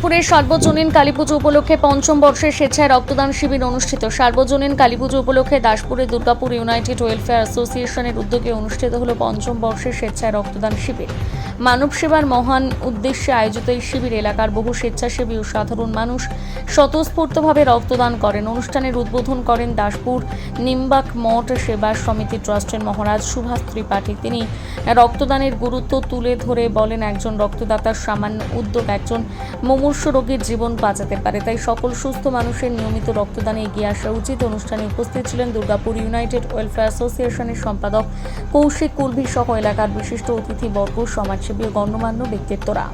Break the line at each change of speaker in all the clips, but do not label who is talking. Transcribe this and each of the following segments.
দাসপুরের সার্বজনীন কালীপুজো উপলক্ষে পঞ্চম বর্ষের স্বেচ্ছায় রক্তদান শিবির অনুষ্ঠিত। সার্বজনীন কালীপুজো উপলক্ষে দাসপুরের দুর্গাপুর ইউনাইটেড ওয়েলফেয়ার অ্যাসোসিয়েশনের উদ্যোগে অনুষ্ঠিত হল পঞ্চম বর্ষের স্বেচ্ছায় রক্তদান শিবির। মানব সেবার মহান উদ্দেশ্যে আয়োজিত এই শিবির এলাকার বহু স্বেচ্ছাসেবী ও সাধারণ মানুষ স্বতঃস্ফূর্তভাবে রক্তদান করেন। অনুষ্ঠানের উদ্বোধন করেন দাসপুর নিম্বাক মঠ সেবা সমিতি ট্রাস্টের মহারাজ সুভাষ ত্রিপাঠী। তিনি রক্তদানের গুরুত্ব তুলে ধরে বলেন, একজন রক্তদাতার সামান্য উদ্যোগ একজন মুমূর্ষু রোগীর জীবন বাঁচাতে পারে, তাই সকল সুস্থ মানুষের নিয়মিত রক্তদানে এগিয়ে আসা উচিত। অনুষ্ঠানে উপস্থিত ছিলেন দুর্গাপুর ইউনাইটেড ওয়েলফেয়ার অ্যাসোসিয়েশনের সম্পাদক কৌশিক কুলভি সহ এলাকার বিশিষ্ট অতিথিবর্গ, সমাজসেবী ও গণ্যমান্য ব্যক্তিত্বরা।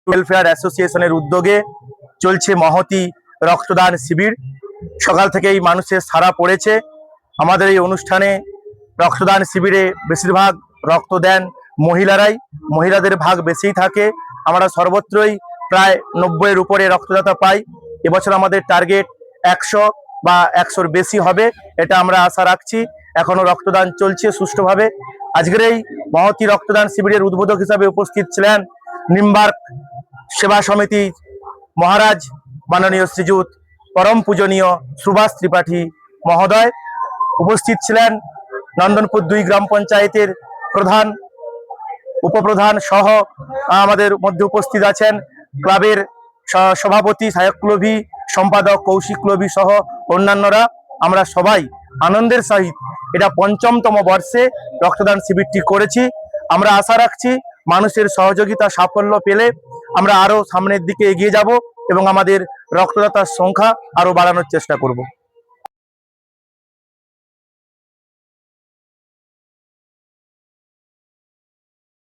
ওয়েলফেয়ার অ্যাসোসিয়েশনের উদ্যোগে চলছে মহতি রক্তদান শিবির। সকাল থেকেই মানুষের সাড়া পড়েছে। আমাদের এই অনুষ্ঠানে রক্তদান শিবিরে বেশিরভাগ রক্ত দেন মহিলারাই, মহিলাদের ভাগ বেশিই থাকে। আমরা সর্বত্রই প্রায় 90-এর উপরে রক্তদাতা পাই। এবছর আমাদের টার্গেট 100 বা 100-র বেশি হবে, এটা আমরা আশা রাখছি। এখনো রক্তদান চলছে সুষ্ঠুভাবে। আজকের এই মহতি রক্তদান শিবিরের উদ্বোধক হিসাবে উপস্থিত ছিলেন নিম্বার্ক সেবা সমিতি মহারাজ মাননীয় শ্রীযুত পরম পূজনীয় সুভাষ ত্রিপাঠী মহোদয়। উপস্থিত ছিলেন নন্দনপুর 2 গ্রাম পঞ্চায়েতের প্রধান, উপপ্রধান সহ আমাদের মধ্যে উপস্থিত আছেন ক্লাবের সভাপতি সায়ক কুলভি, সম্পাদক কৌশিক কুলভি সহ অন্যান্যরা। আমরা সবাই আনন্দের সহিত এটা ৫ম বর্ষে রক্তদান শিবিরটি করেছি। আমরা আশা রাখছি মানুষের সহযোগিতা সাফল্য পেলে আমরা আরো সামনের দিকে এগিয়ে যাব এবং আমাদের রক্তদাতার সংখ্যা আরো বাড়ানোর চেষ্টা করব।